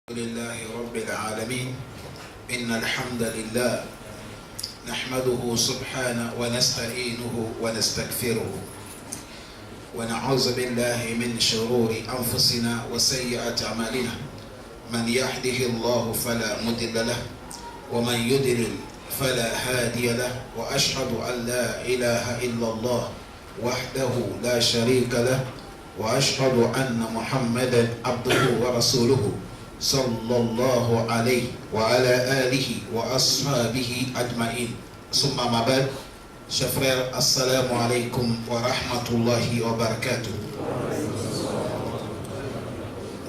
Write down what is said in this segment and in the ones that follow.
لله رب العالمين إن الحمد لله نحمده سبحانه ونستعينه ونستغفره ونعوذ بالله من شرور أنفسنا وسيئات أعمالنا من يهده الله فلا مضل له ومن يضلل فلا هادي له وأشهد أن لا إله إلا الله وحده لا شريك له وأشهد أن محمدا عبده ورسوله صلى الله عليه وعلى آله وأصحابه أجمعين ثم ما بعد chers frères assalamu alaikum wa rahmatullahi wa barakatuh.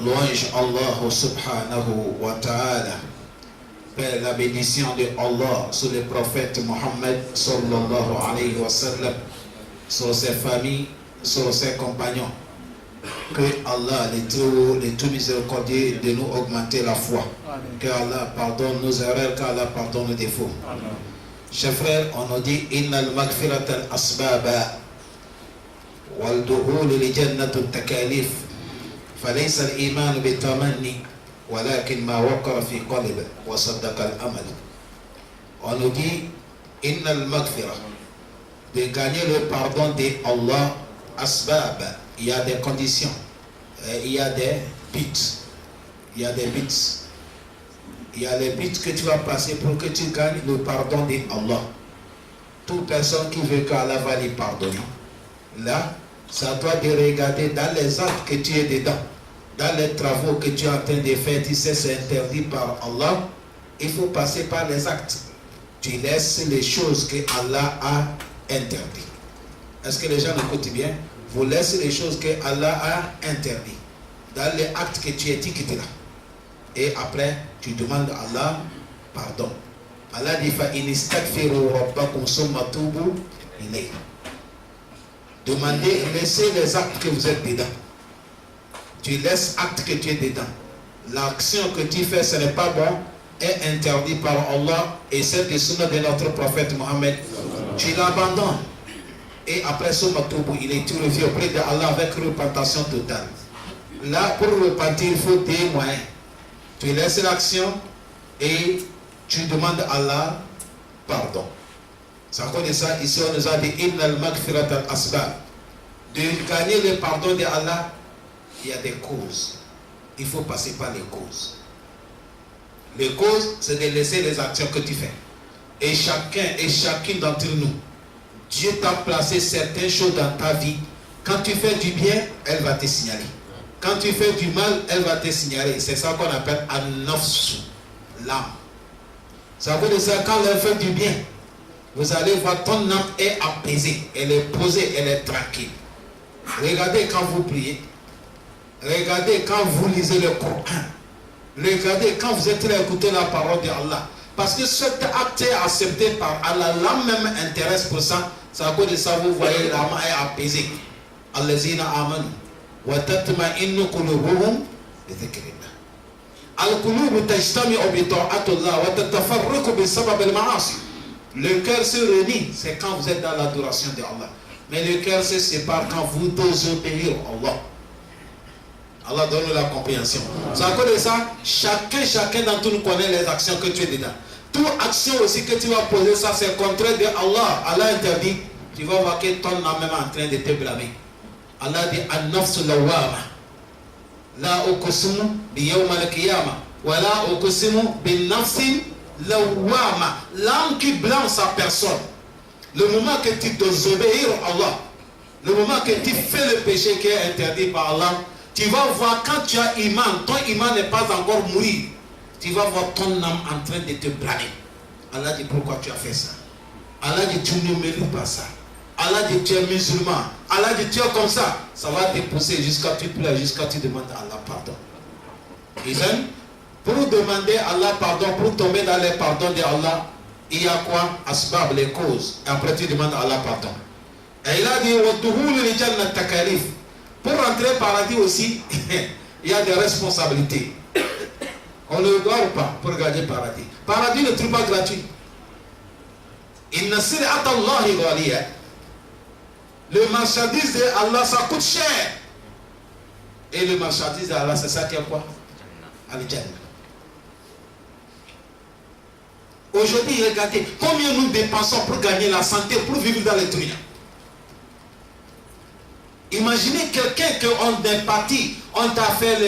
Louange Allah subhanahu wa ta'ala. Père, la bénédiction de Allah sur le prophète Mohammed sallallahu alayhi wa sallam, sur ses familles, sur ses compagnons. Que Allah, le tout miséricordieux, de nous augmenter la foi. Que Allah pardonne nos erreurs, que Allah pardonne nos défauts. Chers frères, on nous dit Inna al-maghfirat al-asbaba wal-duhul li jannatu al-takalif falaysa al-iman bi-tamanni walakin ma waqara fi qalbi wa saddaqa al-amal. On nous dit Inna al-maghfirat, de gagner le pardon de Allah, asbab, il y a des conditions, il y a des buts, il y a des buts. Il y a les buts que tu vas passer pour que tu gagnes le pardon d'Allah. Toute personne qui veut qu'Allah va lui pardonner, là, c'est à toi de regarder dans les actes que tu es dedans, dans les travaux que tu es en train de faire, tu sais c'est interdit par Allah, il faut passer par les actes. Tu laisses les choses que Allah a interdites. Est-ce que les gens écoutent bien? Vous laissez les choses que Allah a interdites dans les actes que tu étiquetes là. Et après, tu demandes à Allah pardon. Allah dit demandez, laissez les actes que vous êtes dedans. Tu laisses actes que tu es dedans. L'action que tu fais, ce n'est pas bon, est interdit par Allah et celle des sunna de notre prophète Mohammed. Tu l'abandonnes. Et après ce il est tu reviens auprès de Allah avec repentation totale. Là, pour repentir, il faut des moyens. Tu laisses l'action et tu demandes à Allah pardon. C'est à cause de ça, ici on nous a dit Innal maghfirat al-asbab. De gagner le pardon de Allah, il y a des causes. Il faut passer par les causes. Les causes, c'est de laisser les actions que tu fais. Et chacun et chacune d'entre nous, Dieu t'a placé certaines choses dans ta vie. Quand tu fais du bien, elle va te signaler. Quand tu fais du mal, elle va te signaler. C'est ça qu'on appelle an-nafsu, l'âme. Ça veut dire ça, quand elle fait du bien, vous allez voir ton âme est apaisée, elle est posée, elle est tranquille. Regardez quand vous priez, regardez quand vous lisez le Coran, regardez quand vous êtes là à écouter la parole de Allah. Parce que cet acte est accepté par Allah, l'âme même intéresse pour ça. C'est à cause de ça, vous voyez, l'âme est apaisée. Allazina amanu. وتطمئن قلوبهم بذكر الله. القلوب تجتمع بطاعة الله وتتفرق بسبب المعاصي. Le cœur se réunit, c'est quand vous êtes dans l'adoration de Allah. Mais le cœur se sépare quand vous désobéissez à Allah. Allah donne la compréhension. C'est à cause de ça, chacun d'entre nous connaît les actions que tu es dedans. Toute action aussi que tu vas poser, ça c'est contraire de Allah. Allah interdit. Tu vas voir que ton âme même en train de te blâmer. Allah dit an-nafsu lawwama la uqsimu bi yawm al-qiyamah wa la uqsimu bin nafsi lawwama. L'âme qui blâme sa personne, le moment que tu désobéis à Allah, le moment que tu fais le péché qui est interdit par Allah, tu vas voir quand tu as iman, ton iman n'est pas encore mourir, tu vas voir ton âme en train de te blâmer. Allah dit pourquoi tu as fait ça? Allah dit tu ne mérites pas ça. Allah dit tu es musulman. Allah dit tu es comme ça. Ça va te pousser jusqu'à tu pleures, jusqu'à tu demandes à Allah pardon. Pour demander à Allah pardon, pour tomber dans les pardons de Allah, il y a quoi? Asbab, les causes. Et après tu demandes à Allah pardon. Et il a dit pour rentrer au paradis aussi, il y a des responsabilités. On ne doit pas pour gagner le paradis. Paradis ne trouve pas gratuit. Inna sir'ata Allahi ghaliya. Le marchandise de Allah, ça coûte cher. Et le marchandise de Allah, c'est ça qui est quoi? Al-Jannah. Aujourd'hui, regardez combien nous dépensons pour gagner la santé, pour vivre dans les dunya. Imaginez quelqu'un qu'on empathie, on t'a fait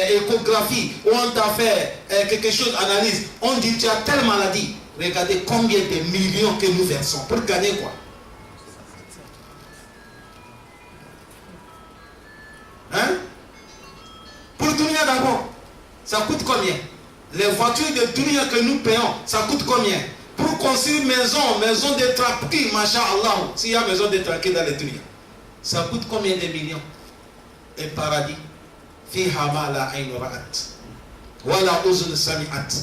l'échographie, ou on t'a fait quelque chose, analyse, on dit tu as telle maladie. Regardez combien de millions que nous versons pour gagner quoi? Hein? Pour dunya d'abord, ça coûte combien? Les voitures de dunya que nous payons, ça coûte combien? Pour construire maison de tranquille, masha'Allah, s'il y a maison de tranquille dans les dunya, ça coûte combien de millions? Un paradis. Fiha ma la ayn ra'at, wala uzun sami'at,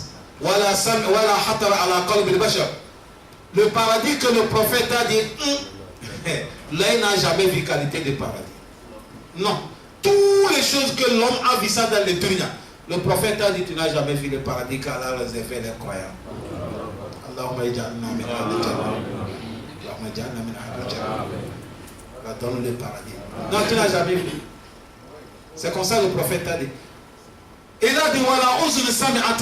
wala hatara ala qalbi al-bashar. Le paradis que le prophète a dit, là il n'a jamais vu qualité de paradis. Non. Toutes les choses que l'homme a vu ça dans les dunya. Le prophète a dit, tu n'as jamais vu le paradis qu'Allah a réservé les croyants. Allahumma ij'alna min ahli al-jannah. Allahumma ij'alna min ahli al-jannah. Donne le paradis. Non, tu n'as jamais vu. C'est comme ça que le prophète a dit. Il a dit, voilà,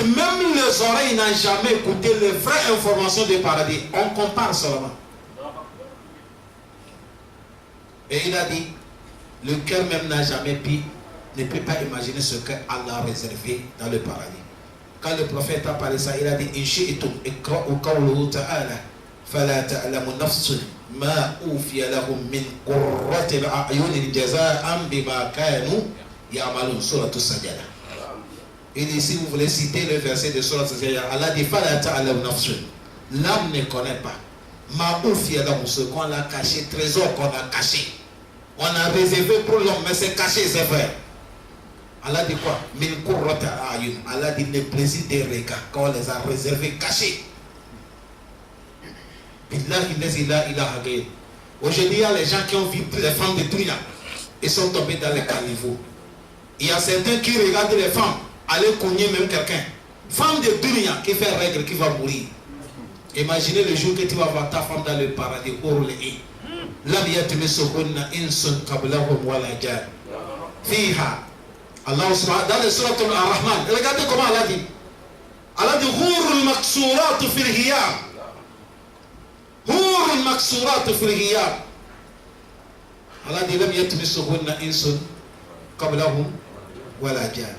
même les oreilles n'ont jamais écouté les vraies informations du paradis. On compare seulement. Et il a dit, le cœur même n'a jamais pu, ne peut pas imaginer ce que Allah a réservé dans le paradis. Quand le prophète a parlé ça, il a dit, Inshi'tum ikra'u qawluhu ta'ala, fala ta'lamu nafsun ma ufiya lahum min qurrati al-a'yun jaza'an bima kanu ya'malun. Surah As-Sajdah. Il dit, si vous voulez citer le verset de Surah As-Sajdah, Allah dit, fala ta'lamu nafsun. L'âme ne connaît pas. Ma ufiya lahum, ce qu'on a caché, trésor qu'on a caché. On a réservé pour l'homme, mais c'est caché, c'est vrai. Allah dit quoi? Min qurrati al-a'yun. Allah dit les plaisirs des regards, quand on les a réservés, cachés. Aujourd'hui, il y a les gens qui ont vu les femmes de dunya. Ils sont tombés dans les caniveaux. Il y a certains qui regardent les femmes aller cogner même quelqu'un. Femme de dunya qui fait règle, qui va mourir. Imaginez le jour que tu vas voir ta femme dans le paradis. Lam yatmisuhunna insun qablahum wala jan. Fiha. Allah subhanahu dans le surat Ar-Rahman. Regardez comment Allah dit. Allah dit hurul maksurat fil hiyab. Hurul maksurat fil hiyab. Allah dit lam yatmisuhunna insun qablahum wala jan.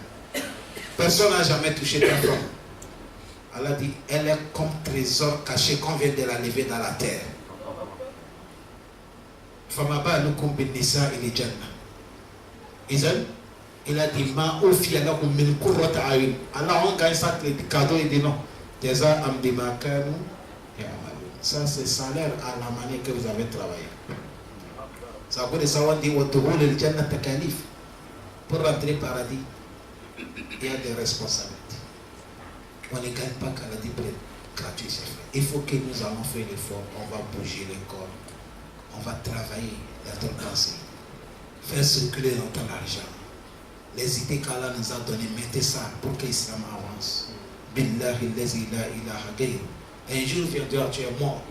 Personne n'a jamais touché ta femme. Allah dit elle est comme trésor caché qu'on vient de la lever dans la terre. Fama balukum bin nisa'i li janna. Izan il a dit ma ufiya lakum min qurrati a'yun. Allah on gagne ça le cadeau, il dit non. Jaza'an bima kanu ya'malun. Ça c'est salaire à la manière que vous avez travaillé. Ça veut dire ça on dit wa dukhul al-jannah takalif. Pour rentrer au paradis, il y a des responsabilités. On ne gagne pas qu'à la diplôme gratuit. Il faut que nous allons faire l'effort. On va bouger le corps. On va travailler dans ton pensée. Faire circuler dans ton argent. Les idées qu'Allah nous a données, mettez ça pour que l'islam avance. Billahi lazi la ilaha ghayr. Un jour viendra, tu es mort.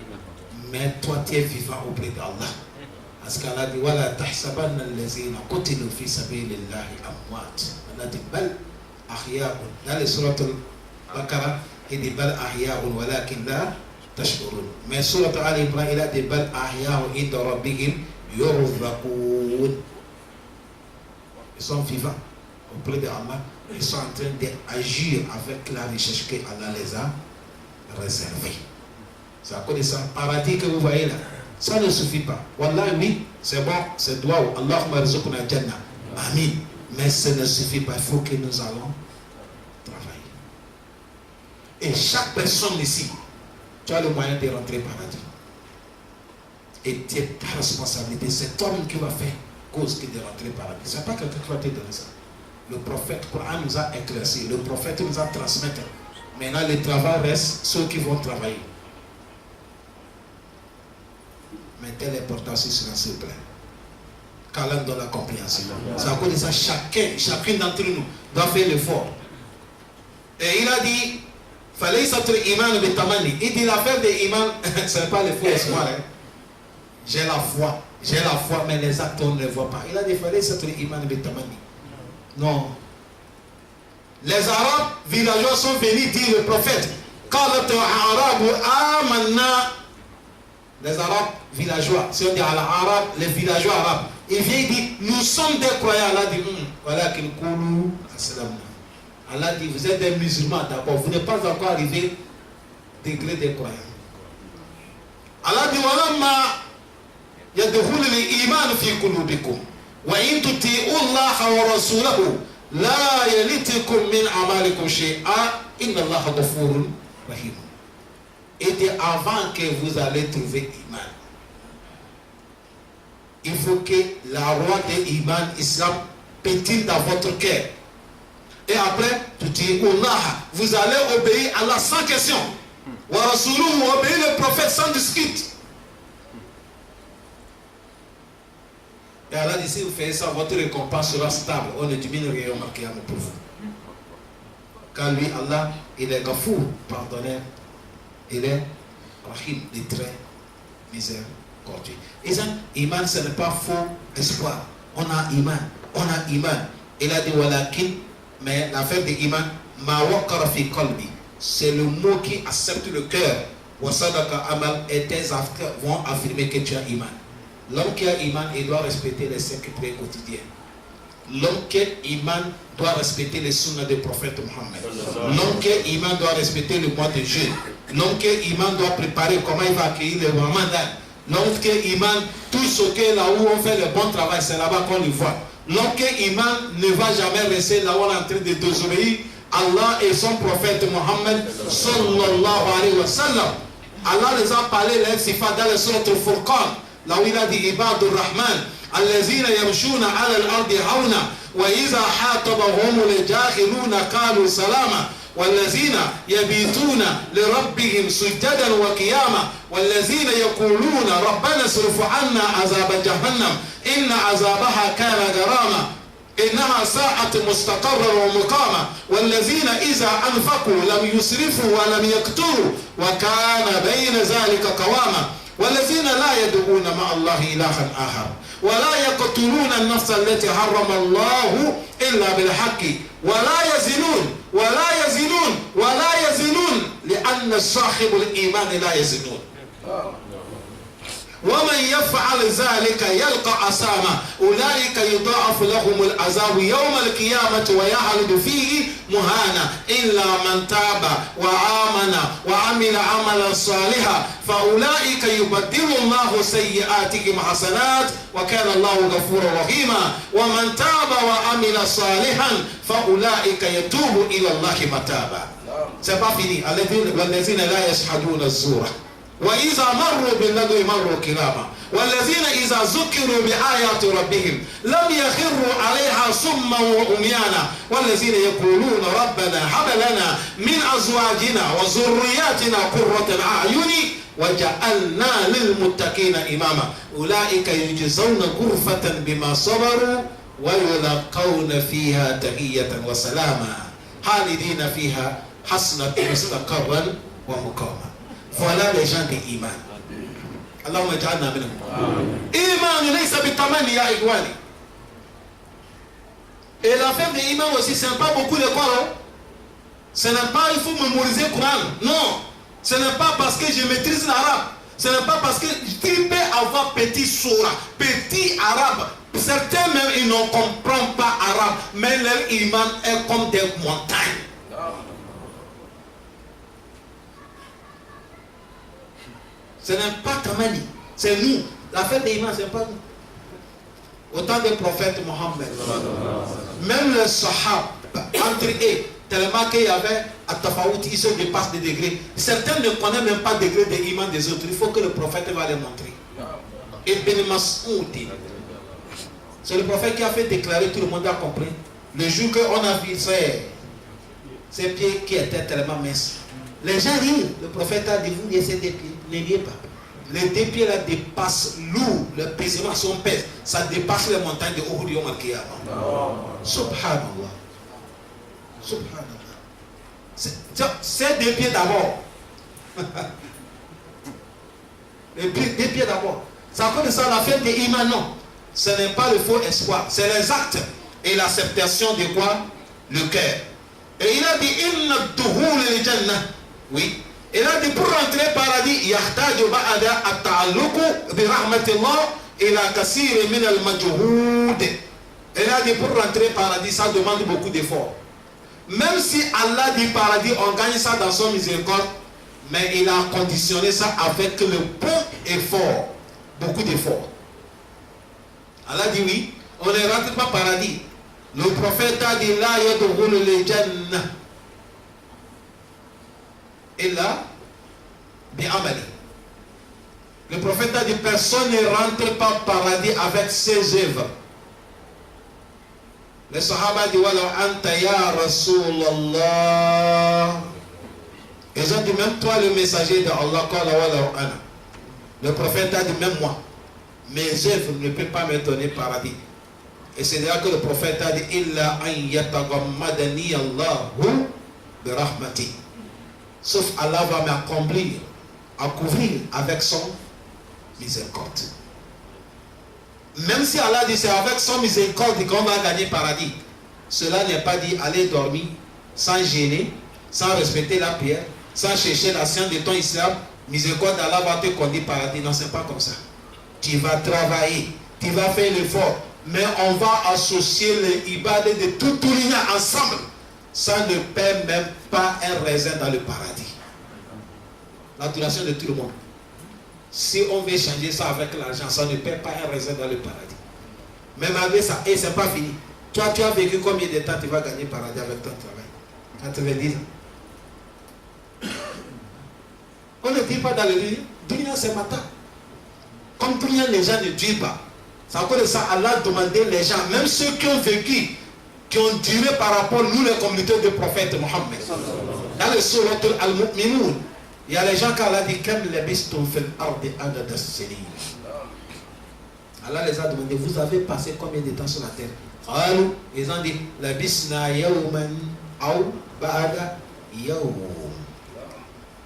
Mais toi, tu es vivant auprès d'Allah. Parce qu'Allah dit Wala tahsabanna allazina qutilu fi sabilillahi amwat. Allah dit Bal ahya'un. Dans le surat Al-Baqarah, il dit Bal ahya'un walakin la tashkurun. Mais surat Al-Imran, il a dit Bal ahya'un inda rabbihim yurzaqun. Ils sont vivants auprès d'Allah. Ils sont en train d'agir avec la recherche que Allah les a réservée. C'est à cause de ça. Paradis que vous voyez là, ça ne suffit pas. Wallah, oui, c'est bon, c'est droit. Allahumma rizqna jannah. Amin. Mais ça ne suffit pas. Il faut que nous allons travailler. Et chaque personne ici, tu as le moyen de rentrer au paradis. Et c'est ta responsabilité. C'est toi-même qui vas faire cause que de rentrer au paradis. Ce n'est pas quelqu'un qui va te donner ça. Le prophète, le Coran nous a éclairci. Le prophète nous a transmis. Maintenant, le travail reste ceux qui vont travailler. Mettez l'importance sur cela, s'il vous plaît. Qu'Allah donne la compréhension. C'est à cause de ça, chacun d'entre nous doit faire l'effort. Et il a dit, fallait s'attirer iman de tamani. Il dit l'affaire de iman, ce n'est pas l'effort, c'est moi. J'ai la foi, mais les actes on ne les voit pas. Il a dit, fallait s'attirer iman de tamani. Non. Les Arabes villageois sont venus dire au prophète, قالت الأعراب آمنا. Les Arabes villageois, si on dit à l'Arabe, les villageois arabes, il vient dire, nous sommes des croyants. Allah dit, voilà qu'il coule. Allah dit, vous êtes des musulmans d'abord, vous n'êtes pas encore arrivé au degré des croyants. Allah dit, walamma yadkhulu al-iman fi qulubikum wa in tuti'u Allah wa rasulahu la yalitikum min amalikum shay'a inna Allah ghafurun rahim. Et avant que vous allez trouver Iman, il faut que la roi de Iman, Islam, pétille dans votre cœur. Et après, vous allez obéir à Allah sans question. Wa rasuluhu, obéir le prophète sans dispute. Et Allah dit, si vous faites ça, votre récompense sera stable. On ne diminue rien pour vous. Car lui, Allah, il est Gafour, pardonneur. Il est Rahim, il est très miséricordieux. Et ça, Iman, ce n'est pas faux espoir. On a Iman. Il a dit, walakin, mais l'affaire de Iman, ma waqara fi qalbi, c'est le mot qui accepte le cœur. Wa sadaka amal, et tes actes vont affirmer que tu as Iman. L'homme qui a Iman, il doit respecter les 5 prières quotidiennes. L'homme qui a Iman doit respecter les sunnas du prophète Mohammed. L'homme qui a Iman doit respecter le mois de jeûne. L'homme qui a Iman doit préparer comment il va accueillir le Ramadan. L'homme qui a Iman, tout ce qui est là où on fait le bon travail, c'est là-bas qu'on le voit. L'homme qui a Iman ne va jamais rester là où on est en train de désobéir Allah et son prophète Mohammed sallallahu alayhi wa sallam. Allah les a parlé, les sifat dans le surat al-Furqan, là où il a dit Ibadur Rahman, الذين يمشون على الأرض هونا وإذا حاطبهم الجاهلون قالوا سلاما والذين يبيتون لربهم سجدا وقياما والذين يقولون ربنا اصرف عنا عذاب جهنم إن عذابها كان غراما إنها ساعة مستقرا ومقاما والذين إذا أنفقوا لم يسرفوا ولم يقتروا وكان بين ذلك قواما والذين لا يدعون مع الله إلها آخر ولا يقتلون النفس التي حرم الله إلا بالحق ولا يزنون لأن صاحب الإيمان لا يزنون ومن يفعل ذلك يلقى أثاما أولئك يضاعف لهم العذاب يوم القيامة ويخلد فيه مهانا إلا من تاب وآمن وعمل عملا صالحا فأولئك يبدل الله سيئاتهم حسنات وكان الله غفورا رحيما ومن تاب وعمل صالحا فأولئك يتوب إلى الله متابا. C'est pas fini. الذين لا يشهدون الزور وإذا مروا باللغو مروا كراما والذين إذا ذكروا بآيات ربهم لم يخروا عليها صما وعميانا والذين يقولون ربنا هب لنا من أزواجنا وذرياتنا قرة أعين وجعلنا للمتقين إماما أولئك يجزون غرفة بما صبروا ويلقون فيها تحية وسلاما خالدين فيها حسنة مستقرا ومقاما. Voilà les gens d'Iman. Allahumma ja'alna minhum. Iman laysa bitamani ya igwani. Et l'affaire d'Iman aussi, ce n'est pas beaucoup de Coran. Ce n'est pas il faut mémoriser le Coran. Non. Ce n'est pas parce que je maîtrise l'arabe. Ce n'est pas parce que tu peux avoir petit surah, petit arabe. Certains même ils ne comprennent pas arabe, mais leur iman est comme des montagnes. Ce n'est pas Tamani, c'est nous. L'affaire des imams, ce n'est pas nous. Autant des prophètes Mohammed. Même les Sahab, entre eux, tellement qu'il y avait à Tafaout, ils se dépassent des degrés. Certains ne connaissent même pas le degré des imams des autres. Il faut que le prophète va les montrer. Et Ben Mas'oud, c'est le prophète qui a fait déclarer, tout le monde a compris. Le jour qu'on a vu ces pieds qui étaient tellement minces. Les gens rient. Le prophète a dit, vous laissez des pieds. Ne riez pas. Les deux pieds là dépassent lourd. Le pesement, son pèse. Ça dépasse les montagnes de Uhud Yom Al-Qiyamah. Subhanallah. Subhanallah. C'est deux pieds d'abord. Les deux pieds d'abord. Ça fait de ça l'affaire des imams, non. Ce n'est pas le faux espoir. C'est les actes et l'acceptation de quoi? Le cœur. Et il a dit, Inna duhul al-jannah Oui. Il a dit pour rentrer au paradis, yahtaju ba'da at-ta'alluqu bi rahmatillah ila kasir min al-majhud. Il a dit pour rentrer au paradis, ça demande beaucoup d'efforts. Même si Allah dit paradis, on gagne ça dans son miséricorde, mais il a conditionné ça avec le bon effort, beaucoup d'efforts. Allah dit oui, on ne rentre pas au paradis. Le prophète a dit la yadkhulu al-jannah illa bi amali. Le prophète a dit personne ne rentre pas au paradis avec ses œuvres. Les Sahaba disent Wala anta ya Rasulallah. Ils ont dit même toi le messager d'Allah, le prophète a dit même moi, mes œuvres ne peuvent pas me donner paradis. Et c'est là que le prophète a dit Illa an yatagammadani Allahu bi rahmati. Sauf Allah va m'accomplir, à couvrir avec son miséricorde. Même si Allah dit c'est avec son miséricorde qu'on va gagner paradis, cela n'est pas dit aller dormir sans gêner, sans respecter la prière, sans chercher la science de ton islam. Miséricorde d'Allah va te conduire paradis. Non, c'est pas comme ça. Tu vas travailler, tu vas faire l'effort, mais on va associer les ibadés de tout l'Union ensemble. Ça ne paie même pas un raisin dans le paradis. L'adoration de tout le monde. Si on veut changer ça avec l'argent, ça ne paie pas un raisin dans le paradis. Même avec ça, et c'est pas fini. Toi, tu as vécu combien de temps tu vas gagner paradis avec ton travail? 90 ans. On ne dit pas dans le dunya c'est matin. Comme dunya, les gens ne disent pas. C'est à cause de ça, Allah a demandé les gens, même ceux qui ont vécu, qui ont duré par rapport à nous, les communautés de prophète Mohammed. Dans le surat Al-Mu'minun, il y a les gens qui Allah dit Kam labistum fil ardi adada sinin. Allah les a demandé, vous avez passé combien de temps sur la terre? Ils ont dit labisna yawman aw ba'da yawm.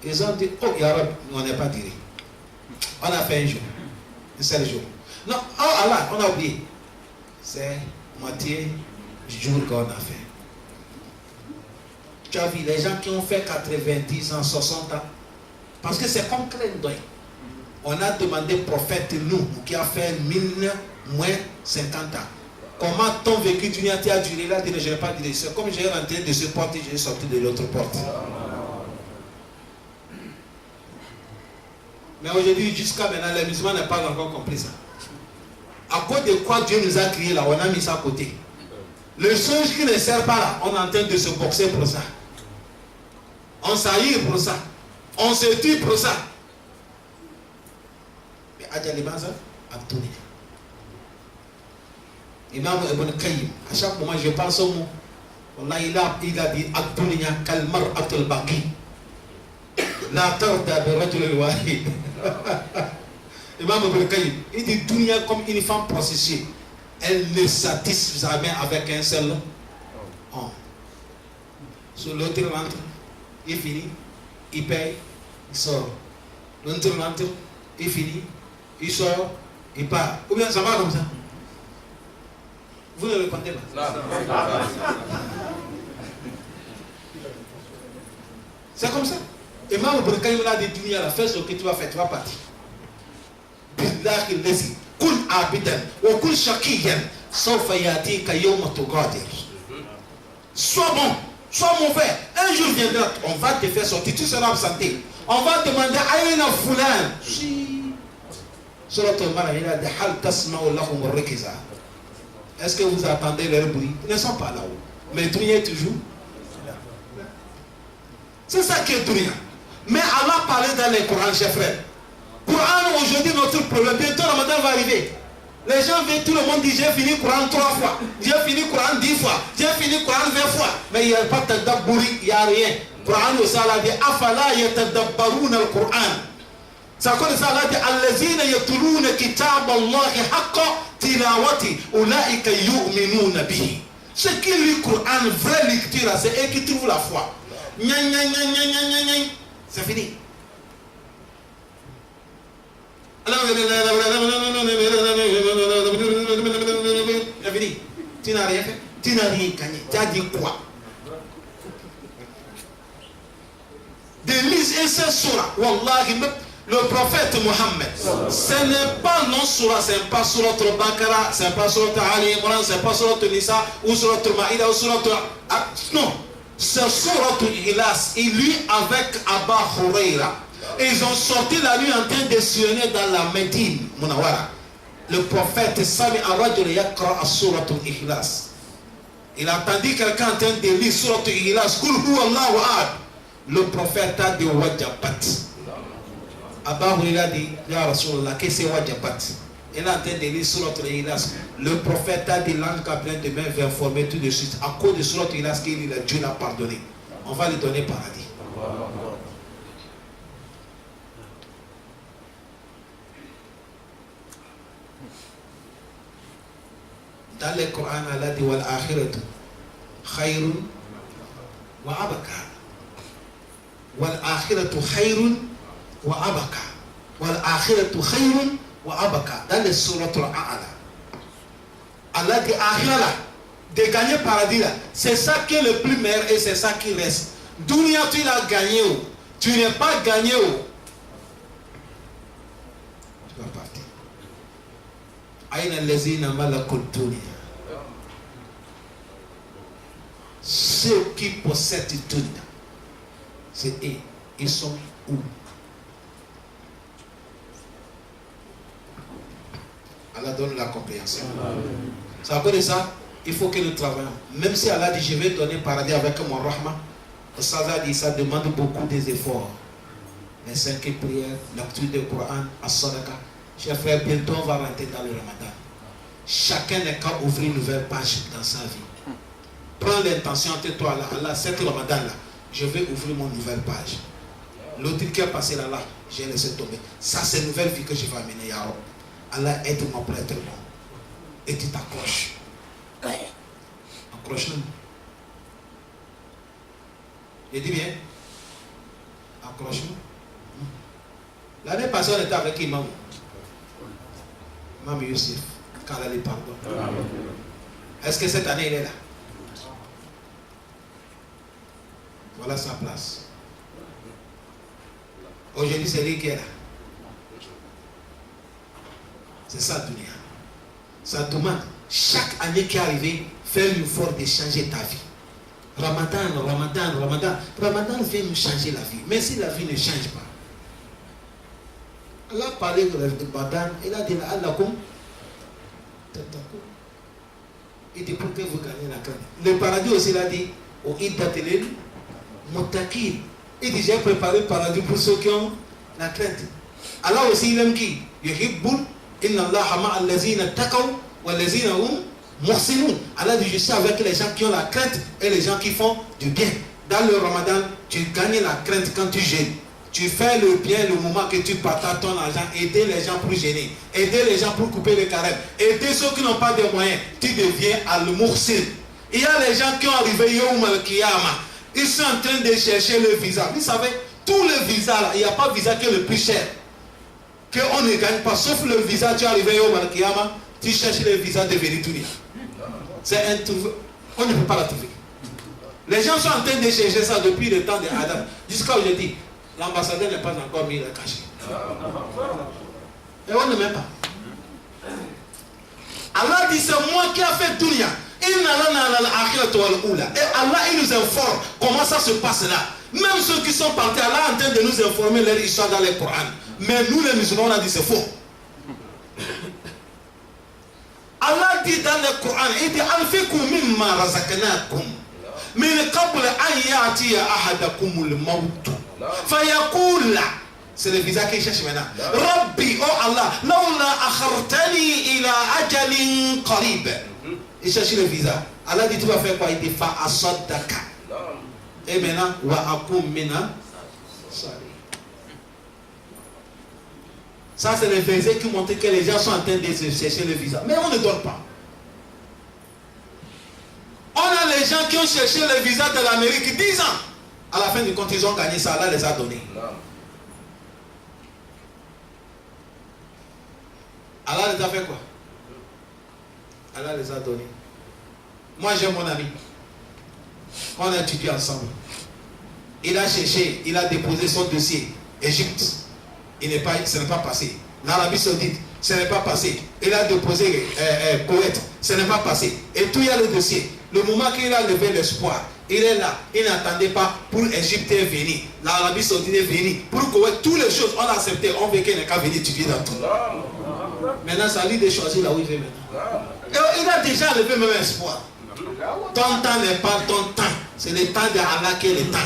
Ils ont dit, oh ya Rabbi, on n'est pas duré. On a fait un jour, un seul jour. Non, oh Allah, on a oublié. C'est moitié jour qu'on a fait. Tu as vu les gens qui ont fait 90 ans, 60 ans. Parce que c'est comme clin d'œil. On a demandé prophète nous qui a fait 1000 moins 50 ans. Comment ton vécu du Nia a duré là? Je n'ai pas dit. C'est comme j'ai rentré de ce porte et j'ai sorti de l'autre porte. Mais aujourd'hui, jusqu'à maintenant, les musulmans n'ont pas encore compris ça. À cause de quoi Dieu nous a créé là, on a mis ça à côté. Le songe qui ne sert pas là, on est en train de se boxer pour ça. On s'haït pour ça. On se tue pour ça. Mais Adjalibaza a tourné. Imam Ibn Qayyim, à chaque moment je pense au mot. Il a dit Ad-dunya kalmar atul baqi. La tarda bi rajul wahid. Imam Ibn Qayyim, il dit dunya comme une femme prostituée. Elle ne satisfait jamais avec un seul homme. Sur l'autre rentre, il finit, il paye, il sort. L'autre rentre, il finit, il sort, il part. Ou bien ça va comme ça? Vous ne répondez pas. C'est comme ça. Imam Ibn Qayyim a dit dunya, la fais ce que tu vas faire, tu vas partir. Billahi lazi. Kun abidan wa kun shakiyan sawfa yatika yawma tugadir. Sois bon, sois mauvais. Un jour viendra, on va te faire sortir, tu seras absenté. On va te demander Aïna Fulan. Sur notre mariage, il a dit Hal tasma'u lahum ar-rikiza. Est-ce que vous attendez leur bruit? Ils ne sont pas là-haut. Mais Dunya est toujours là. C'est ça qui est Dunya. Mais Allah parlait dans les Coran, chers frères. Coran, aujourd'hui, notre problème, bientôt Ramadan va arriver. Les gens viennent, tout le monde dit j'ai fini Coran 3 fois, j'ai fini Coran 10 fois, j'ai fini Coran 20 fois. Mais il n'y a pas de tadabbouri, il n'y a rien. Coran au Salah dit Afala yatadabbaruna al-Quran. C'est à cause de ça, Allah dit Allazina yatuluna kitab Allahi haqqa tilawati ulaika yu'minuna bihi. Ceux qui lisent le Coran, vraie lecture, c'est eux qui trouvent la foi. C'est fini. Tu n'as rien fait, tu n'as rien gagné. Tu as dit quoi? De une seule surah. Wallahi, le prophète Mohammed, ce n'est pas non surah, ce n'est pas surah al-Baqarah, ce n'est pas surah Ali Imran, ce n'est pas surah al-Nisa, ou surah al-Ma'ida, ou surah non, c'est surah al-Ikhlas. Il lit avec Abba Huraira. Ils ont sorti la nuit en train de sillonner dans la Médine, Munawara. Le prophète Sami Arajul Yakra à surah al-Ikhlas. Il a entendu quelqu'un en train de lire surah al-Ikhlas. Kul huwa Allahu ahad. Le prophète a dit wajabat. Abba Huraira dit, Ya Rasulallah, qu'est-ce que c'est wajabat? Il a en train de lire surat al-Ikhlas. Le prophète a dit, l'ange plein de main va informer tout de suite. À cause de surat al-Ikhlas qu'il dit, Dieu l'a pardonné. On va lui donner paradis. Dans le Coran, Allah dit, wal akhiratu khayrun wa abaka. Wal akhiratu khayrun wa abaka. Wal akhiratu khayrun wa abaka. Dans le surat al-A'la, Allah dit akhira, de gagner paradis là, c'est ça qui est le plus meilleur et c'est ça qui reste. Dunia, tu l'as gagné, tu n'es pas gagné. Tu vas partir. Aïna lezina malakut dunia. Ceux qui possèdent dunia, c'est eux. Ils sont où? Allah donne la compréhension. C'est à cause de ça, il faut que nous travaillions. Même si Allah dit, je vais donner paradis avec mon rahma, ça dit, ça demande beaucoup des efforts. Les 5 prières, lecture du Coran, as-sadaqa. Chers frères, bientôt on va rentrer dans le Ramadan. Chacun n'est qu'à ouvrir une nouvelle page dans sa vie. Prends l'intention entre toi, Allah, cette Ramadan là, je vais ouvrir mon nouvelle page. L'autre qui est passé là, j'ai laissé tomber. Ça, c'est une nouvelle vie que je vais amener, Ya Rab. Allah, aide-moi pour être bon. Et tu t'accroches. Accroche-nous. Je dis bien. Accroche-nous. L'année passée, on était avec Imam. Imam Youssef. Qu'Allah lui pardonne. Est-ce que cette année, il est là? Voilà sa place. Aujourd'hui, c'est lui qui est là. C'est ça, Dunia. Ça demande, chaque année qui est arrivée, faire l'effort de changer ta vie. Ramadan vient nous changer la vie. Mais si la vie ne change pas, Allah a parlé de Ramadan, il a dit, Allah, il dit, pour que vous gagnez la crainte. Le paradis aussi, il a dit, au Idatelil, Motakil. Il dit, j'ai préparé le paradis pour ceux qui ont la crainte. Allah aussi, il aime qui? Yuhibbul. Inna Allah ma'a allazina taqaw wa allazina hum muhsinun. Allah dit, je suis avec les gens qui ont la crainte et les gens qui font du bien. Dans le Ramadan, tu gagnes la crainte quand tu jeûnes. Tu fais le bien le moment que tu partages ton argent, aider les gens pour gêner, aider les gens pour couper les carèmes, aider ceux qui n'ont pas de moyens. Tu deviens al-muhsin. Il y a les gens qui ont arrivé Yawm al-Qiyamah. Ils sont en train de chercher le visa. Vous savez, tous les visas là, il n'y a pas de visa qui est le plus cher. Qu'on ne gagne pas, sauf le visa, tu es arrivé au Malkiyama, tu cherches le visa de Véritounia. C'est un trouvé. On ne peut pas la trouver. Les gens sont en train de chercher ça depuis le temps de Adam. Jusqu'à aujourd'hui, l'ambassadeur n'est pas encore mis le cachet. Et on ne met pas. Allah dit, c'est moi qui a fait Dunia. Et Allah, il nous informe comment ça se passe là. Même ceux qui sont partis, Allah est en train de nous informer leur histoire dans le Coran. Mais nous les musulmans, on a dit c'est faux. Allah dit dans le Coran, il dit Anfiqu mimma razaqnakum min qabl an ya'tiya ahadakumul maut fayaqul, c'est le visa qui cherche maintenant. Rabbi, oh Allah, lawla akhartani ila ajalin qarib. Il cherche le visa. Allah dit tu vas faire quoi? Il dit fa asaddaka. Et maintenant wa akum mina salih. Ça, c'est le verset qui montre que les gens sont en train de chercher le visa. Mais on ne donne pas. On a les gens qui ont cherché le visa de l'Amérique 10 ans. À la fin du compte, ils ont gagné ça. Allah les a donnés. Allah les a fait quoi? Allah les a donnés. Moi, j'ai mon ami. On a étudié ensemble. il a cherché, il a déposé son dossier. Égypte, ce n'est pas passé. L'Arabie Saoudite, ce n'est pas passé. Il a déposé Koweït, ce n'est pas passé. Et tout, il y a le dossier. Le moment qu'il a levé l'espoir, il est là, il n'attendait pas pour l'Égypte venir, l'Arabie Saoudite est venue, pour Koweït, toutes les choses, on a accepté, on veut qu'il n'ait qu'à venir étudier dans tout. Maintenant, ça lui de choisir là où il veut maintenant. Et il a déjà levé même espoir. Ton temps n'est pas ton temps, c'est le temps d'Allah qui est le temps.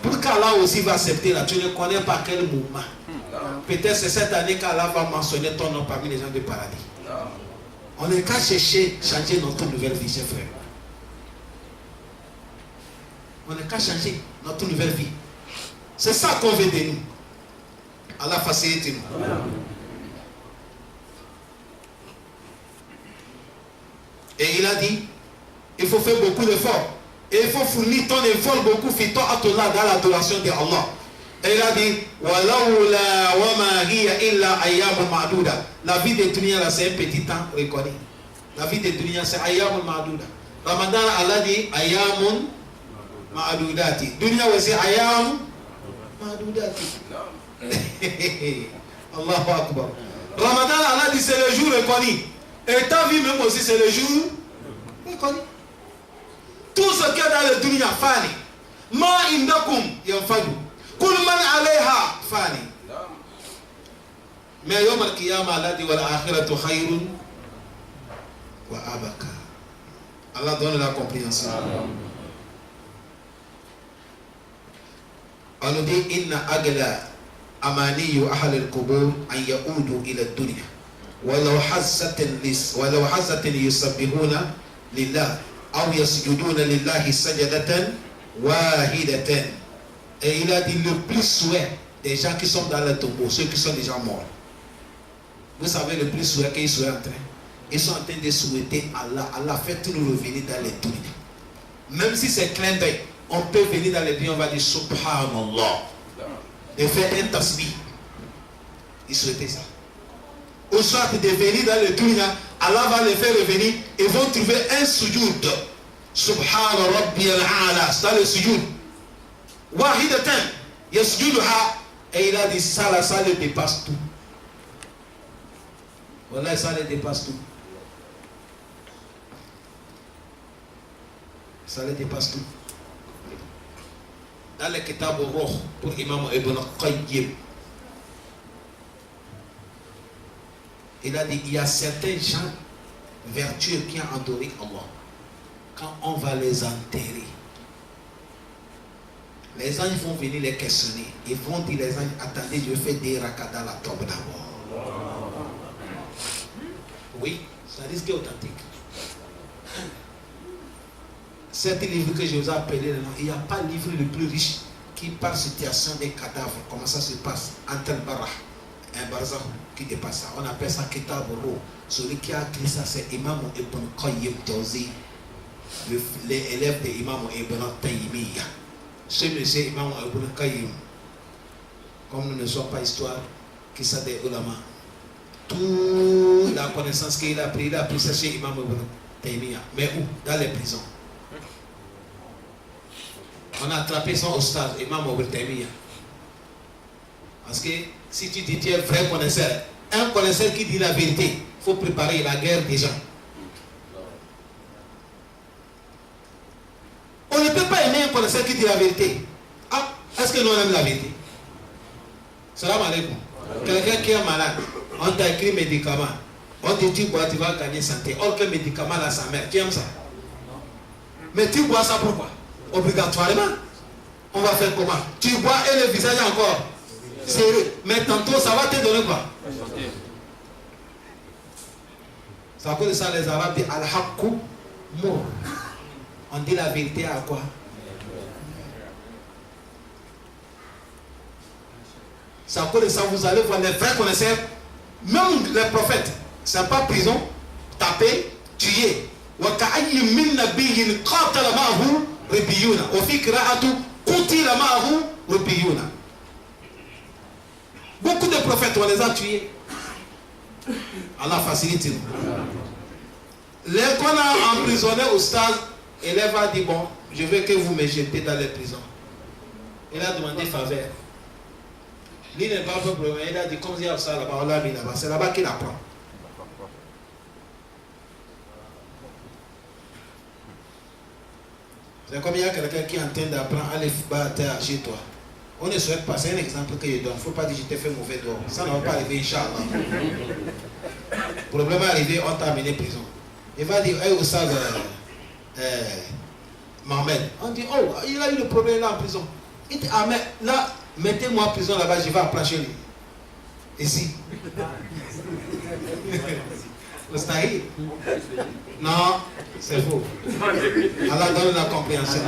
Pour qu'Allah aussi va accepter là, tu ne connais pas quel mouvement. Peut-être c'est cette année qu'Allah va mentionner ton nom parmi les gens du paradis. On n'est qu'à chercher, changer notre nouvelle vie, chers frères. On n'est qu'à changer notre nouvelle vie. C'est ça qu'on veut de nous. Allah facilite nous. Et il a dit, il faut faire beaucoup d'efforts. Et il faut fournir ton effort beaucoup, fit-on à ton là dans l'adoration de Allah. Et il a dit, la vie de dunya là, c'est un petit temps reconnu. La vie de dunya, c'est ayyamun ma'douda. Ramadan, Allah dit, ayyamun ma'doudati. Dunya, c'est ayyamun ma'doudati. Allahu Akbar. Ramadan, Allah dit, c'est le jour reconnu. Et ta vie même aussi, c'est le jour reconnu. Tout ce qu'il y a dans le dunya, fani. Ma indakum yanfadu. Kul man alayha fani. Mais yawm al-qiyamah, Allah dit, wal akhiratu khayrun wa abaka. Allah donne la compréhension. On nous dit, inna agla amaniyu ahl al-qubur an ya'udu ila ad-dunya. ولو حزة يسبحون لله أو يسجدون لله سجدة واحدة. Et il a dit le plus souhait des gens qui sont dans le tombeau, ceux qui sont déjà morts. Vous savez le plus souhait qu'ils sont en train. Ils sont en train de souhaiter Allah. Allah fait tout nous revenir dans les dunya. Même si c'est clin d'œil, on peut venir dans les dunya, on va dire Subhanallah. Et faire un tasbih. Ils souhaitaient ça. Au soit de venir dans le dunya, Allah va les faire revenir et vont trouver un sujoud. Subhana Rabbi al-Ala, c'est dans le sujoud. Wahidatan, yasjuduha. Et il a dit ça, là, ça le dépasse tout. Voilà, ça le dépasse tout. Ça le dépasse tout. Dans le Kitab al-Ruh, pour Imam Ibn Qayyim, il a dit, il y a certains gens vertueux qui ont adoré Allah. Quand on va les enterrer, les anges vont venir les questionner. Ils vont dire, les anges, attendez, je fais des rakas dans la tombe d'abord. Oui, ça risque authentique. Cet livre que je vous ai appelé, il n'y a pas de livre le plus riche qui parle de la situation des cadavres, comment ça se passe entre le barah. Un barzakh qui dépasse ça. On appelle ça Kitab al-Ruh. Celui qui a écrit ça, c'est Imam Ibn Qayyim Jawzi, l'élève de Imam Ibn Taymiyyah. Ce monsieur Imam Ibn Qayyim, comme nous ne sommes pas histoire, qui ça des ulama, toute la connaissance qu'il a pris ça chez Imam Ibn Taymiyyah. Mais où? Dans les prisons. On a attrapé son ostaz, Imam Ibn Taymiyyah. Parce que si tu dis tu es vrai connaisseur, un connaisseur qui dit la vérité, il faut préparer la guerre des gens. On ne peut pas aimer un connaisseur qui dit la vérité. Ah, est-ce que nous on aime la vérité? Salam alaikum. Quelqu'un qui est malade, on t'a écrit médicament. On dit tu bois, tu vas gagner santé. Or que médicament là, sa mère, tu aimes ça? Mais tu bois ça pourquoi? Obligatoirement. On va faire comment? Tu bois et le visage encore serré. Mais tantôt, ça va te donner quoi? C'est à cause de ça les Arabes disent Al-Haqqu Mur. On dit la vérité à quoi? C'est à cause de ça vous allez voir les vrais connaisseurs, même les prophètes, c'est pas prison, taper, tuer. وَكَأَيٍّ مِّن نَبِيٍّ قَاتَلَ مَعَهُ رِبِّيُّونَ وَفِي قِرَاءَةٍ قُتِلَ مَعَهُ رِبِّيُّونَ. Beaucoup de prophètes, on les a tués. Allah facilite nous. Les qu'on a emprisonné au stade, l'élève a dit bon, je veux que vous me jetez dans les prisons. Il a demandé faveur. Lui n'est pas fait problème. Il a dit comme il y a ça là-bas, on l'a mis là-bas. C'est là-bas qu'il apprend. C'est comme il y a quelqu'un qui est en train d'apprendre à aller battre chez toi. On ne souhaite pas, c'est un exemple que je donne. Il ne faut pas dire que je t'ai fait mauvais dehors. Ça ne va pas arriver, Inch'Allah. Le problème est arrivé, on t'a amené en prison. Il va dire, hey, Oussaz Mohamed. On dit, oh, il a eu le problème là en prison. Il dit, ah, mais là, mettez-moi en prison là-bas, je vais apprendre chez lui. Ici. Mustahil. Non, c'est faux. Allah donne la compréhension.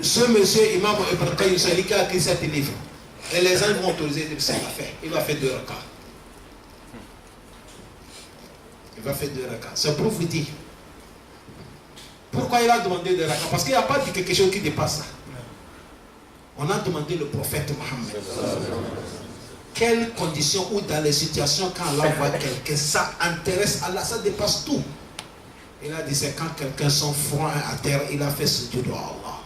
Ce monsieur, Imam Ibn Qayyim, c'est lui qui a écrit cet livre. Et les gens vont autoriser de faire. Il va faire 2 rakats. Il va faire 2 rakats. C'est pour vous dire. Pourquoi il a demandé 2 rakats? Parce qu'il n'y a pas dit quelque chose qui dépasse ça. On a demandé le prophète Mohammed. Quelles conditions ou dans les situations quand Allah voit quelqu'un, ça intéresse Allah, ça dépasse tout. Il a dit c'est quand quelqu'un son front à terre, il a fait ce Dieu de Allah.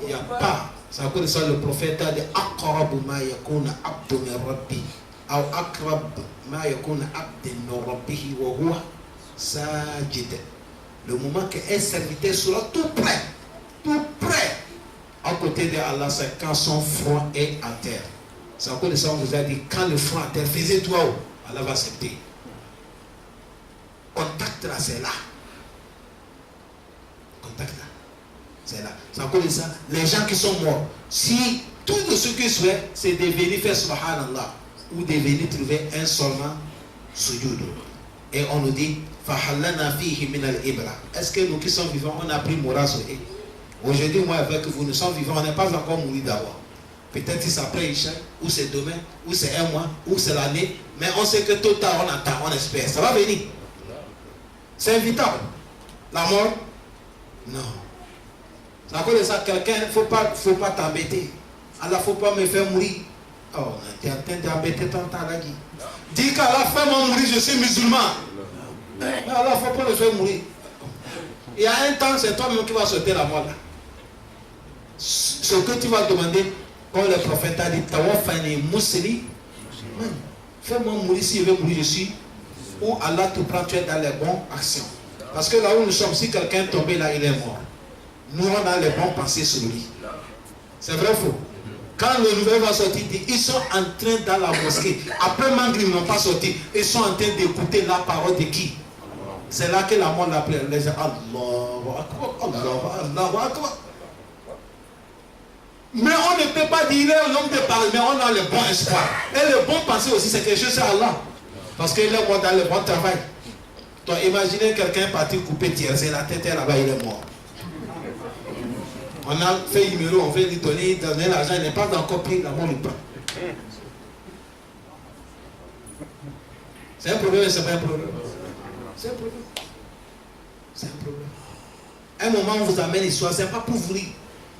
Il n'y a pas. C'est à cause de ça le prophète a dit Aqrabu ma yakuna abdu min rabbi ou aqrab ma yakuna abdu min rabbihi wa huwa sajid. Le moment qu'un serviteur sera tout près à côté de Allah, c'est quand son front est à terre. C'est à cause de ça on vous a dit quand le front à terre faisait toi, Allah va accepter. Contact là, c'est là. Contact là, c'est là. C'est à cause de ça, les gens qui sont morts, si tout de ce qu'ils souhaitent, c'est de venir faire subhanallah ou de venir trouver un seulement sujoud. Et on nous dit, fahallana fihi min al-ibra. Est-ce que nous qui sommes vivants, on a pris moral sur eux? Aujourd'hui, moi avec vous, nous sommes vivants, on n'est pas encore mouru d'abord. Peut-être c'est après Isha, ou c'est demain, ou c'est un mois, ou c'est l'année, mais on sait que tôt ou tard, on attend, on espère. Ça va venir. C'est évitable. La mort? Non. C'est à cause de ça, quelqu'un, il ne faut pas t'embêter. Allah, il ne faut pas me faire mourir. Oh, tu es en train d'embêter ton temps là. Dis qu'Allah fait moi mourir, je suis musulman. Mais Allah, il ne faut pas le faire mourir. Il y a un temps, c'est toi-même qui vas sauter la mort là. Ce que tu vas demander, comme le prophète a dit, Tawafani Mousli, fais-moi mourir si je veux mourir, je suis. Ou Allah te prend, tu es dans les bonnes actions. Parce que là où nous sommes, si quelqu'un est tombé là, il est mort. Nous, on a les bonnes pensées sur lui. C'est vrai ou faux? Quand le nouvel va sortir, ils sont en train dans la mosquée. Après Maghrib, ils n'ont pas sorti. Ils sont en train d'écouter la parole de qui? C'est là que la mort l'appelle. Les gens, Allahu Akbar, Allahu Akbar. Mais on ne peut pas dire, il est l'homme de parler, mais on a le bon espoir. Et le bon pensée aussi, c'est quelque chose, c'est Allah. Parce qu'il est mort dans le bon travail. Toi, imaginez quelqu'un parti couper tiercé, la tête est là-bas, il est mort. On a fait un numéro, on veut lui donner l'argent, il n'est pas encore pris, la mort lui prend. C'est un problème, c'est pas un problème. C'est un problème. C'est un problème. Un moment, on vous amène l'histoire, ce n'est pas pour vous rire,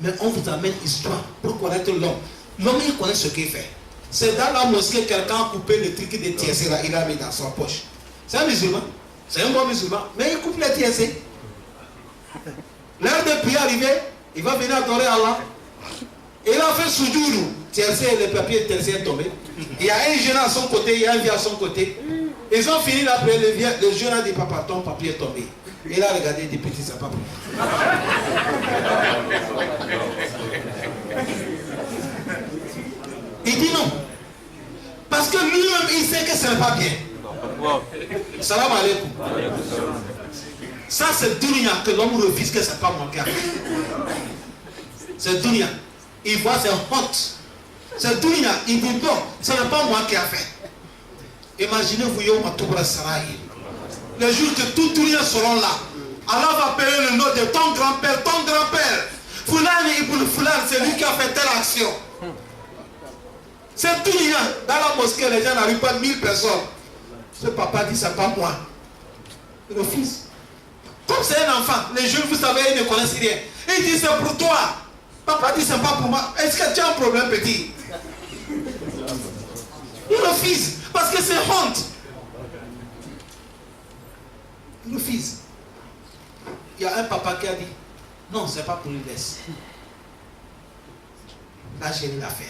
mais on vous amène l'histoire pour connaître l'homme. L'homme, il connaît ce qu'il fait. C'est dans la mosquée, quelqu'un a coupé le truc des tiercés là, il l'a mis dans son poche. C'est un musulman, c'est un bon musulman, mais il coupe les tiercés. L'heure de prier arrivée, il va venir adorer Allah. Il a fait soujoud, tiercé, le papier tiercé est tombé. Il y a un jeune à son côté, il y a un vieux à son côté. Ils ont fini la prière, le jeune a dit, papa, ton papier est tombé. Il a regardé, il dit, petit, ça pas pour moi. Il dit non. Parce que lui-même, il sait que ce n'est pas bien. Salam alaikum. Ça, c'est dunya que l'homme refuse que ce n'est pas mon cas. C'est dunya. Il voit, c'est honte. C'est dunya. Il dit non, ce n'est pas moi qui a fait. Imaginez-vous, Yom Atoubra Saraï. Les jours que tout dunya seront là. Allah va payer le nom de ton grand-père, ton grand-père. Fulani ibn Fulani, c'est lui qui a fait telle action. C'est tout rien. Dans la mosquée, les gens n'arrivent pas 1000 personnes. Ce papa dit, c'est pas moi. Le fils. Comme c'est un enfant, les jeunes, vous savez, ils ne connaissent rien. Il dit, c'est pour toi. Papa dit, c'est pas pour moi. Est-ce que tu as un problème, petit? Il refuse. Parce que c'est honte. Il refuse. Il y a un papa qui a dit, non, c'est pas pour lui, laisse. Là, j'ai l'affaire.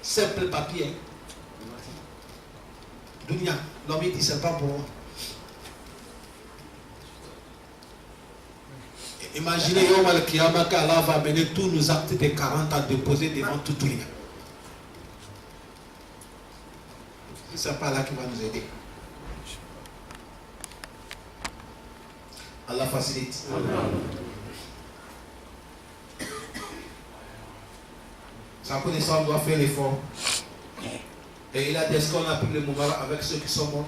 Simple papier. Dunia, l'homme dit, c'est pas pour moi. Imaginez, Yom al-Kiyama, qu'Allah va amener tous nos actes de 40 à déposer devant tout Dunia. C'est pas là qui va nous aider. Allah facilite. Sa connaissance doit faire l'effort. Et il a dit, est-ce qu'on a pris le moment avec ceux qui sont morts?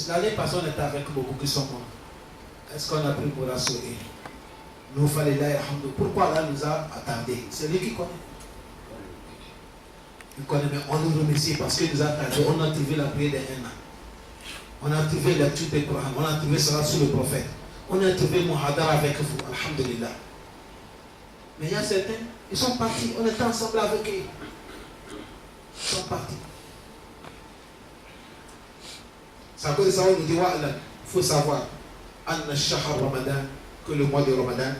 L'année passée, on était avec beaucoup qui sont morts. Est-ce qu'on a pris le moment sur eux? Nous fallait là, pourquoi Allah nous a attendés? C'est lui qui connaît. Il connaît, mais on nous remercie parce qu'il nous a attendés. On a trouvé la prière d'un an. On a trouvé la lecture du Coran. On a trouvé cela sur le prophète. On a trouvé Muhadar avec vous. Alhamdulillah. Mais il y a certains, ils sont partis. On était ensemble avec eux. Ils sont partis. Ça cause de ça, on nous dit, il faut savoir, Anna Shahar Ramadan, que le mois de Ramadan,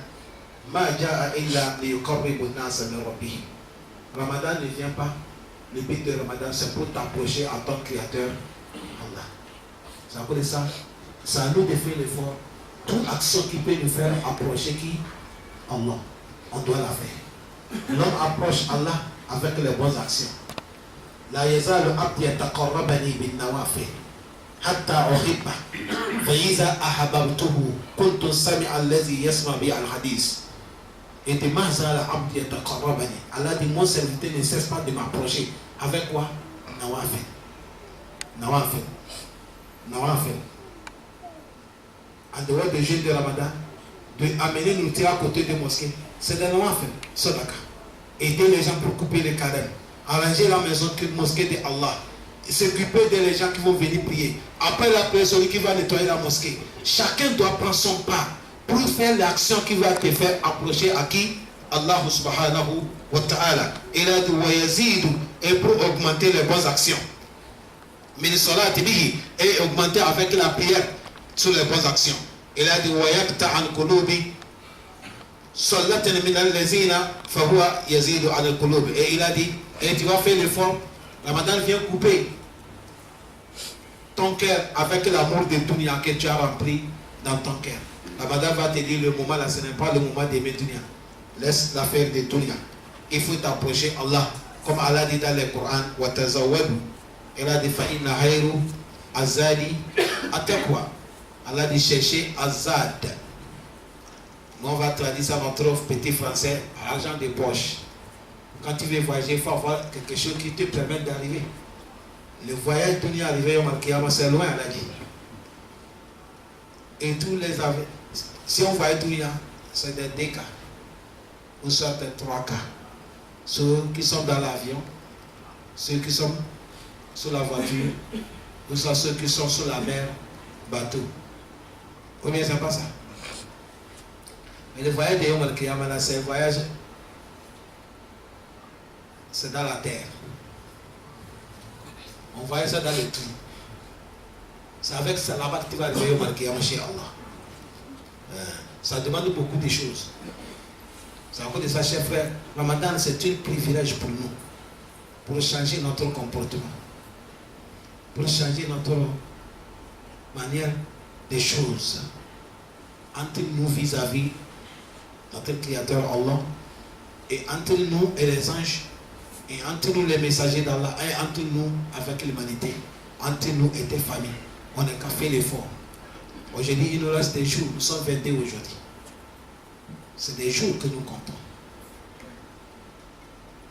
Ma ja'a illa liyuqarribu an-nasa min rabbihim. Ramadan ne vient pas. Le but de Ramadan, c'est pour t'approcher à ton Créateur, Allah. Ça cause de ça, ça nous de faire l'effort. Toute action qui peut nous faire approcher qui? Allah. On doit la faire. L'homme approche Allah avec les bonnes actions. La yazalu abdi yataqarrabani bin nawafil hatta uhibba fa iza ahabbtuhu kuntu sami'a allazi yasma bi al hadith. Et de mazala abdi yataqarrabani. Allah dit, mon serviteur ne cesse pas de m'approcher. Avec quoi? Nawafil. Nawafil. Nawafil. En dehors du jeûne de Ramadan, de amener nous tirer à côté des mosquées, c'est de nawafil. Sodaka. Aider les gens pour couper les carèmes. Arranger la maison de mosquée de Allah. S'occuper des gens qui vont venir prier. Après la prière, celui qui va nettoyer la mosquée. Chacun doit prendre son part pour faire l'action qui va te faire approcher à qui? Allah subhanahu wa ta'ala. Il a dit wa yazidu, et pour augmenter les bonnes actions. Min salati bihi, et augmenter avec la prière sur les bonnes actions. Il a dit wa yakta an qulubi salatan min allazina fa huwa yazidu an al-qulub. Et il a dit, et tu vas faire l'effort. Ramadan vient couper ton cœur avec l'amour de dunya que tu as rempli dans ton cœur. Ramadan va te dire, le moment là, ce n'est pas le moment d'aimer dunya. Laisse l'affaire de dunya. Il faut t'approcher Allah. Comme Allah dit dans le Coran, wa tazawwadu. Il a dit, fa inna khayru azadi at-taqwa. Allah dit, chercher azad. Nous on va traduire ça dans notre petit français, argent de poche. Quand tu veux voyager, il faut avoir quelque chose qui te permet d'arriver. Le voyage dunya arrivé au Malkiyama, c'est loin, elle a dit. Et tous les avions, si on voyage dunya, c'est des 2 cas. Ou soit des 3 cas. Ceux qui sont dans l'avion, ceux qui sont sur la voiture, ou soit ceux qui sont sur la mer, bateau. Ou bien c'est pas ça. Mais le voyage de Yom Al-Kiyama, c'est un voyage, c'est dans la terre. On voyait ça dans le tout. C'est avec ça là-bas que tu vas arriver au Al-Kiyama chez Allah. Ça demande beaucoup de choses. C'est encore de ça, chers frères. Ramadan, c'est un privilège pour nous. Pour changer notre comportement. Pour changer notre manière des choses. Entre nous vis-à-vis notre Créateur Allah. Et entre nous et les anges. Et entre nous les messagers d'Allah. Et entre nous avec l'humanité. Entre nous et tes familles. On n'a qu'à faire l'effort. Aujourd'hui, il nous reste des jours. Nous sommes 22 aujourd'hui. C'est des jours que nous comptons.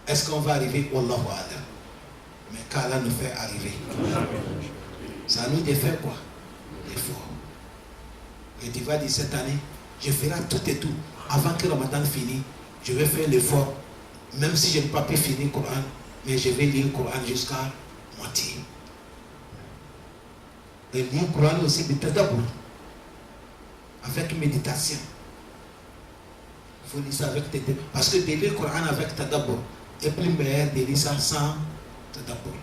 Est-ce qu'on va arriver? Wallahu a'lam. Mais qu'Allah nous fait arriver. Ça nous défait quoi? L'effort. Et tu vas dire cette année, je ferai tout et tout. Avant que Ramadan finisse, je vais faire l'effort. Même si je n'ai pas pu finir le Coran, mais je vais lire le Coran jusqu'à moitié. Et lire le Coran aussi de tadabour. Avec méditation. Il faut lire ça avec tadabour. Parce que de lire le Coran avec tadabour est plus meilleur de lire ça sans tadabour.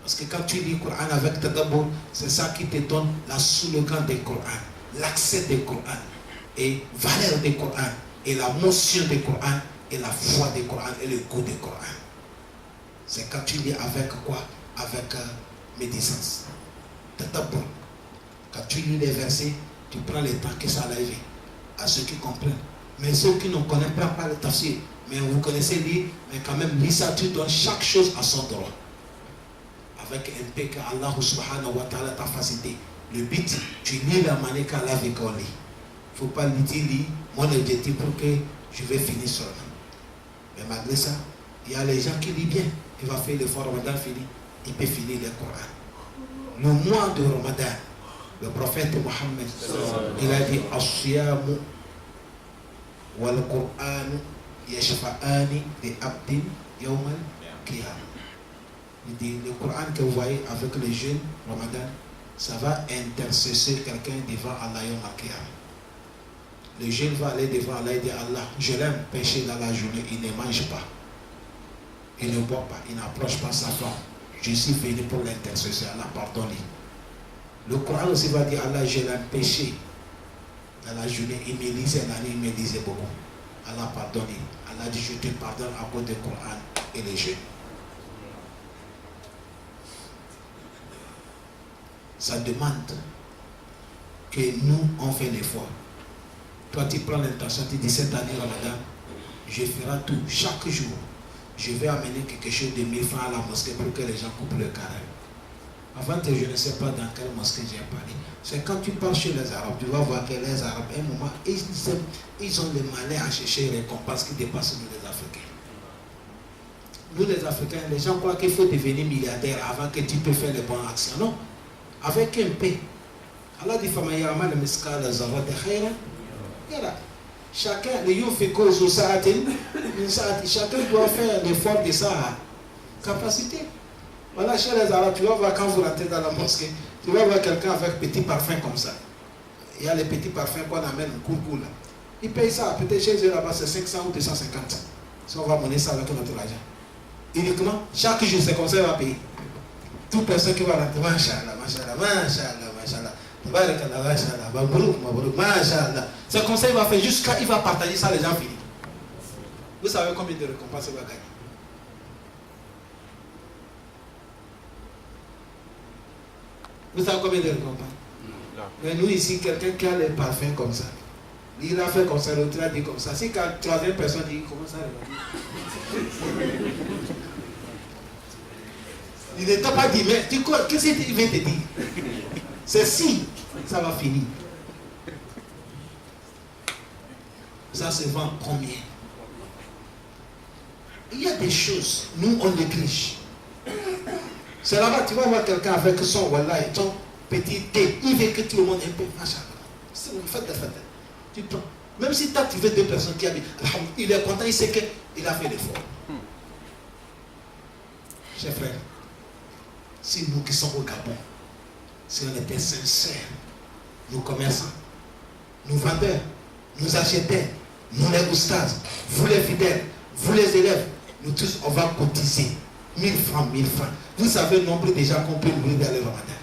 Parce que quand tu lis le Coran avec tadabbur, c'est ça qui te donne la slogan du Coran, l'accès du Coran, et valeur du Coran, et la motion du Coran, et la foi du Coran, et le goût du Coran. C'est quand tu lis avec quoi? Avec médisance. Tadabbur. Quand tu lis les versets, tu prends le temps que ça arrive à ceux qui comprennent. Mais ceux qui ne connaissent pas le tafsir, mais vous connaissez lire, mais quand même, lis ça, tu donnes chaque chose à son droit. Avec un peu que Allah subhanahu wa ta'ala t'a facilité. Le but, tu lis la manière qu'Allah veut qu'on lit. Il ne faut pas lire mon objectif pour que je vais finir seulement. Mais malgré ça, il y a les gens qui lisent bien. Il va faire l'effort, Ramadan fini, il peut finir le Coran. Le mois de Ramadan, le prophète Mohammed, il a dit As-siyamu wal Qur'anu yashfa'ani li abdin yawmal qiyamah. Il dit le Coran que vous voyez avec le jeûne Ramadan, ça va intercesser quelqu'un devant Allah yawmal qiyamah. Le jeune va aller devant Allah et dire Allah, je l'aime pécher dans la journée, il ne mange pas, il ne boit pas, il n'approche pas sa femme. Je suis venu pour l'intercesser, Allah pardonne-lui. Le Coran aussi va dire Allah, je l'aime péché dans la journée, il me lisait l'année, il me lisait beaucoup. Allah pardonne-lui. Allah dit je te pardonne à cause du Coran et les jeûnes. Ça demande que nous on fait l'effort. Toi, tu prends l'intention, tu dis cette année Ramadan, je ferai tout, chaque jour. Je vais amener quelque chose de 1000 francs à la mosquée pour que les gens coupent le carême. Avant, je ne sais pas dans quelle mosquée j'ai parlé. C'est quand tu pars chez les Arabes, tu vas voir que les Arabes, à un moment, ils ont le malin à chercher les récompenses qui dépassent nous les Africains. Nous les Africains, les gens croient qu'il faut devenir milliardaire avant que tu peux faire les bonnes actions. Non. Avec un peu. Allah dit Famayama le miskal zarra de khayra. Chacun, chacun doit faire l'effort de sa capacité. Voilà, chez les Arabes, tu vas voir quand vous rentrez dans la mosquée, tu vas voir quelqu'un avec petit parfum comme ça. Il y a les petits parfums qu'on amène au cours là. Ils payent ça, peut-être chez eux là-bas c'est 500 ou 250. Si on va mener ça avec notre argent. Uniquement, chaque jour c'est comme ça, il va payer. Toute personne qui va rentrer, Masha'Allah, Masha'Allah, Masha'Allah, Masha'Allah. C'est comme ça il va faire jusqu'à il va partager ça, les gens finissent. Vous savez combien de récompenses il va gagner? Vous savez combien de récompenses? Mais nous ici, quelqu'un qui a les parfums comme ça, il a fait comme ça, l'autre a dit comme ça. Si la troisième personne dit comment ça, il ne t'a pas dit, mais qu'est-ce qu'il vient te dire? C'est si ça va finir. Ça se vend combien? Il y a des choses, nous on néglige. C'est là-bas, tu vas voir quelqu'un avec son wallah et ton petit thé. Il veut que tout le monde ait un peu. C'est une fête de fête. Tu prends. Même si tu as trouvé deux personnes qui habitent, il est content, il sait qu'il a fait l'effort. Chers frères, si nous qui sommes au Gabon, si on était sincères, nous commerçants, nous vendeurs, nous acheteurs, nous les oustas, vous les fidèles, vous les élèves, nous tous, on va cotiser 1000 francs, 1000 francs. Vous savez le nombre de gens qu'on peut nourrir dans le Ramadan.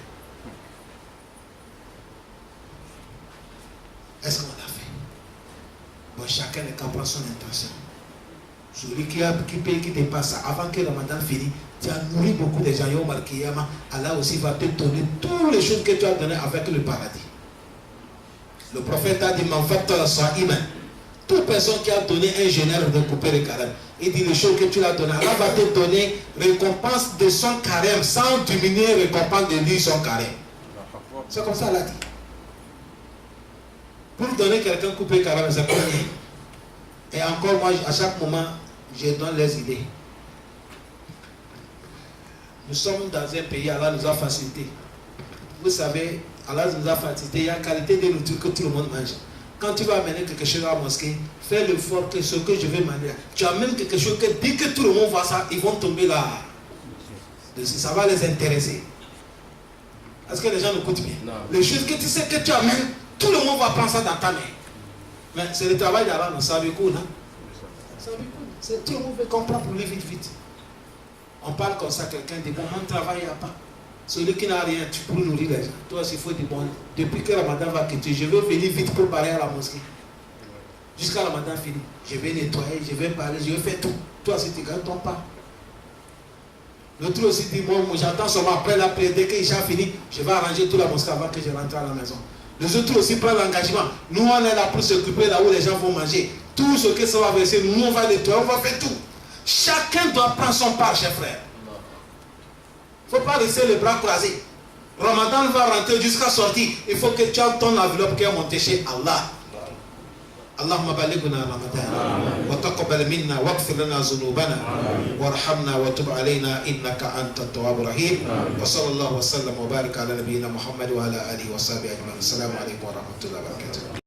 Est-ce qu'on l'a fait? Bon, chacun n'est qu'à prendre son intention. Celui qui paye, qui dépasse ça, avant que le Ramadan finisse, tu as nourri beaucoup de gens. Allah aussi va te donner toutes les choses que tu as données avec le paradis. Le prophète a dit, toute personne qui a donné un génère de couper le carême, il dit les choses que tu l'as donné, Allah va te donner récompense de son carême sans diminuer récompense de lui son carême. C'est comme ça Allah dit. Pour donner quelqu'un couper le carême, c'est combien? Et encore moi, à chaque moment, je donne les idées. Nous sommes dans un pays, Allah nous a facilité. Vous savez, Allah nous a facilité, il y a une qualité de nourriture que tout le monde mange. Quand tu vas amener quelque chose à la mosquée, fais l'effort que ce que je vais manger. Tu amènes quelque chose que dès que tout le monde voit ça, ils vont tomber là. Ça va les intéresser. Est-ce que les gens écoutent bien? Non. Les choses que tu sais que tu amènes, tout le monde va prendre ça dans ta main. Mais c'est le travail d'Allah, ça veut quoi, non? Ça veut quoi? Tout le monde veut comprendre pour lui vite. On parle comme ça, quelqu'un dit, bon, mon travail, il n'y a pas. Celui qui n'a rien, tu peux nourrir les gens. Toi, il faut dire, bon, depuis que Ramadan va quitter, je vais venir vite pour parler à la mosquée. Jusqu'à Ramadan fini. Je vais nettoyer, je vais parler, je vais faire tout. Toi, si tu ne gagnes ton pas. L'autre aussi dit, moi, j'attends seulement après la prière. Dès qu'il a fini, je vais arranger toute la mosquée avant que je rentre à la maison. Les autres aussi prennent l'engagement. Nous, on est là pour s'occuper là où les gens vont manger. Tout ce que ça va verser, nous, on va nettoyer, on va faire tout. Chacun doit prendre son part, chers frères. Il ne faut pas laisser les bras croisés. Ramadan va rentrer jusqu'à sortir. Il faut que tu aies ton enveloppe qui est montée chez Allah. اللهم بلغنا رمضان وتقبل منا واغفر لنا ذنوبنا وارحمنا وتب علينا انك انت التواب الرحيم وصلى الله وسلم وبارك على نبينا محمد وعلى اله وصحبه اجمعين. السلام عليكم ورحمه الله وبركاته.